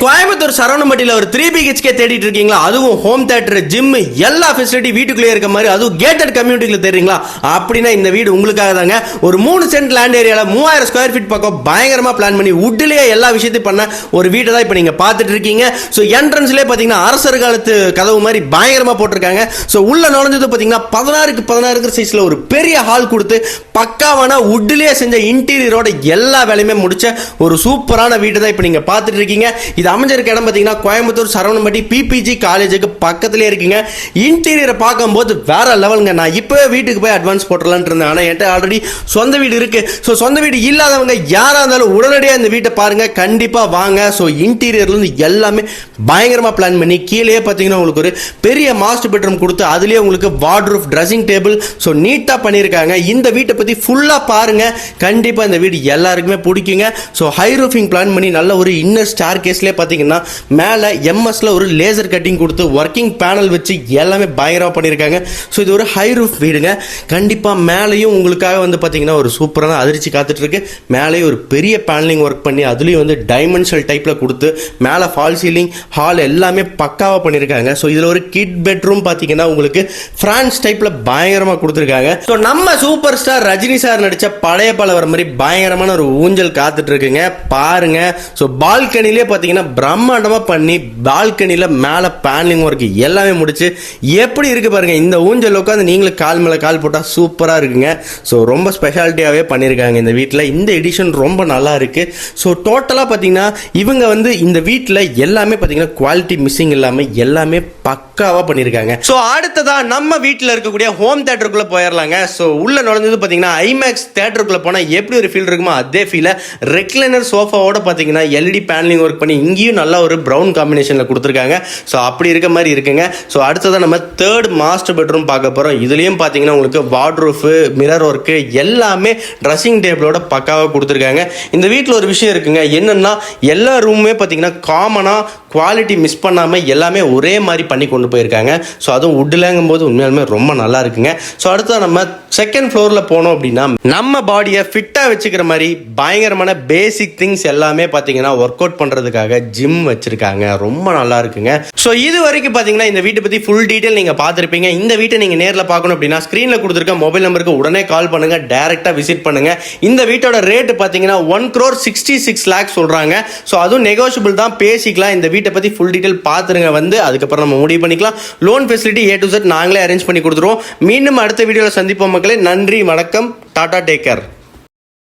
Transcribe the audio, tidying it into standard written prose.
கோயம்புத்தூர் சரவணம்பட்டியில ஒரு 3 BHK தேடிட்டு இருக்கீங்களா? அதுவும் ஹோம் தியேட்டர், ஜிம், எல்லா ஃபெசிலிட்டி வீட்டுக்குள்ளே இருக்க மாதிரி, அதுவும் கேட்டட் கம்யூனிட்டில தேடுறீங்களா? அப்படின்னா இந்த வீடு உங்களுக்காக தாங்க. ஒரு 3 சென்ட் லேண்ட் ஏரியால 3000 ஸ்கொயர் ஃபீட் பக்கம் பயங்கரமா பிளான் பண்ணி வுட்லயே எல்லா விஷயத்தையும் பண்ண ஒரு வீட்டை தான் இப்போ நீங்க பார்த்துட்டு இருக்கீங்க. ஸோ என்ட்ரன்ஸ்லேயே பார்த்தீங்கன்னா அரசர் காலத்து கதவு மாதிரி பயங்கரமா போட்டிருக்காங்க. ஸோ உள்ள நுழைஞ்சது பார்த்தீங்கன்னா 16க்கு 16 சைஸ்ல ஒரு பெரிய ஹால் கொடுத்து பக்காவான வுட்லயே செஞ்ச இன்டீரியரோட எல்லா வேலையுமே முடிச்ச ஒரு சூப்பரான வீடு தான் இப்போ நீங்க பார்த்துட்டு இருக்கீங்க. இது அமைஞ்சிருக்க இடம் பார்த்தீங்கன்னா கோயம்புத்தூர் சரவணம்பட்டி PPG காலேஜுக்கு பக்கத்திலே இருக்குங்க. இன்டீரியரை பார்க்கும்போது வேற லெவலுங்க. நான் இப்போவே வீட்டுக்கு போய் அட்வான்ஸ் போட்டுடலான்னு இருந்தேன். ஆனால் என்கிட்ட ஆல்ரெடி சொந்த வீடு இருக்கு. ஸோ சொந்த வீடு இல்லாதவங்க யாராக இருந்தாலும் உடனடியாக இந்த வீட்டை பாருங்க, கண்டிப்பா வாங்க. ஸோ இன்டீரியர்லேருந்து எல்லாமே பயங்கரமா பிளான் பண்ணி கீழே பார்த்தீங்கன்னா உங்களுக்கு ஒரு பெரிய மாஸ்டர் பெட்ரூம் கொடுத்து அதுலேயே உங்களுக்கு வார்ட்ரூஃப், ட்ரெஸ்ஸிங் டேபிள், ஸோ நீட்டாக பண்ணியிருக்காங்க. இந்த வீட்டை பற்றி ஃபுல்லாக பாருங்க, கண்டிப்பாக இந்த வீடு எல்லாருக்குமே பிடிக்குங்க. ஸோ ஹை ரூஃபிங் பிளான் பண்ணி நல்ல ஒரு இன்னர் ஸ்டார் கேஸ்லேயே பார்த்தீங்கன்னா மேலே எம்எஸ்ல ஒரு லேசர் கட்டிங் கொடுத்து ஒர்க்கிங் பேனல் வச்சு எல்லாமே பயங்கரமாக பண்ணியிருக்காங்க. ஸோ இது ஒரு ஹை ரூஃப் வீடுங்க. கண்டிப்பாக மேலேயும் உங்களுக்காக வந்து பார்த்தீங்கன்னா ஒரு சூப்பரான அதிர்ச்சி காத்துட்டு இருக்கு. மேலேயும் ஒரு பெரிய பேனலிங் ஒர்க் பண்ணி அதுலேயும் வந்து டைமென்ஷனல் டைப்பில் கொடுத்து மேலே ஃபால் சீலிங், ஹால் எல்லாமே பக்காவாக பண்ணியிருக்காங்க. ஸோ இதில் ஒரு கிட் பெட்ரூம் பார்த்தீங்கன்னா உங்களுக்கு பிரான்ஸ் டைப்பில் பயங்கரமாக கொடுத்துருக்காங்க. ஸோ நம்ம சூப்பர் ஸ்டார் ரஜினி சார் நடித்த பழைய பல வர மாதிரி பயங்கரமான ஒரு ஊஞ்சல் காத்துட்டு இருக்குங்க, பாருங்க. ஸோ பால்கனிலே பார்த்தீங்கன்னா பிரம்மாண்டமாக பண்ணி பால்கனியில் மேலே பேனலிங் ஒர்க் எல்லாமே முடிச்சு எப்படி இருக்கு பாருங்க. இந்த ஊஞ்சல் உட்காந்து நீங்களும் கால் மேலே கால் போட்டால் சூப்பராக இருக்குங்க. ஸோ ரொம்ப ஸ்பெஷாலிட்டியாகவே பண்ணியிருக்காங்க இந்த வீட்டில். இந்த எடிஷன் ரொம்ப நல்லா இருக்கு. ஸோ டோட்டலாக பார்த்தீங்கன்னா இவங்க வந்து இந்த வீட்டில் எல்லாமே பார்த்தீங்கன்னா குவாலிட்டி மிஸ்ஸிங் இல்லாமல் எல்லாமே பக்காவாக பண்ணியிருக்காங்க. ஸோ அடுத்ததா நம்ம வீட்டில் இருக்கக்கூடிய ஹோம் தியேட்டருக்குள்ளே போயிடலாங்க. ஸோ உள்ள நுழைஞ்சது பார்த்தீங்கன்னா ஐமேக்ஸ் தியேட்டருக்குள்ளே போனால் எப்படி ஒரு ஃபீல் இருக்குமோ அதே ஃபீலை ரெக்லைனர் சோஃபாவோட பார்த்தீங்கன்னா LED பேனலிங் ஒர்க் பண்ணி இங்கேயும் நல்லா ஒரு ப்ரௌன் காம்பினேஷனில் கொடுத்துருக்காங்க. ஸோ அப்படி இருக்க மாதிரி இருக்குங்க. ஸோ அடுத்ததான் நம்ம தேர்ட் மாஸ்டர் பெட்ரூம் பார்க்க போகிறோம். இதுலேயும் பார்த்தீங்கன்னா உங்களுக்கு வார்ட்ரூஃபு, மிரர் ஒர்க்கு எல்லாமே ட்ரெஸ்ஸிங் டேபிளோட பக்காவாக கொடுத்துருக்காங்க. இந்த வீட்டில் ஒரு விஷயம் இருக்குங்க, என்னென்னா எல்லா ரூமுமே பார்த்தீங்கன்னா காமனாக குவாலிட்டி மிஸ் பண்ணாமல் எல்லாமே ஒரே மாதிரி பண்ணி கொண்டு போயிருக்காங்க. ஸோ அதுவும் வுட்லங்கும் போது உண்மையாலுமே ரொம்ப நல்லா இருக்குங்க. ஸோ அடுத்தது நம்ம செகண்ட் ஃப்ளோரில் போனோம் அப்படின்னா நம்ம பாடியை ஃபிட்டாக வச்சுக்கிற மாதிரி பயங்கரமான பேசிக் திங்ஸ் எல்லாமே பார்த்தீங்கன்னா ஒர்க் அவுட் பண்ணுறதுக்காக ஜிம் வச்சுருக்காங்க. ரொம்ப நல்லா இருக்குங்க. ஸோ இது வரைக்கும் பார்த்தீங்கன்னா இந்த வீட்டை பற்றி ஃபுல் டீட்டெயில் நீங்கள் பார்த்துருப்பீங்க. இந்த வீட்டை நீங்கள் நேரில் பார்க்கணும் அப்படின்னா ஸ்க்ரீனில் கொடுத்துருக்க மொபைல் நம்பருக்கு உடனே கால் பண்ணுங்கள், டேரெக்டாக விசிட் பண்ணுங்கள். இந்த வீட்டோட ரேட்டு பார்த்தீங்கன்னா 1,66 lakhs சொல்கிறாங்க. ஸோ அதுவும் நெகோஷியபிள் தான், பேசிக்கலாம். இந்த வீட்டை பற்றி ஃபுல் டீட்டெயில் பார்த்துருங்க, வந்து அதுக்கப்புறம் நம்ம முடிவு பண்ணிக்கலாம். Loan facility A to Z நாங்களே அரேஞ்ச் பண்ணி கொடுத்துருவோம். மீண்டும் அடுத்த வீடியோவில் சந்திப்போம் மக்களே. நன்றி, வணக்கம், டாடா, டேக் கேர்.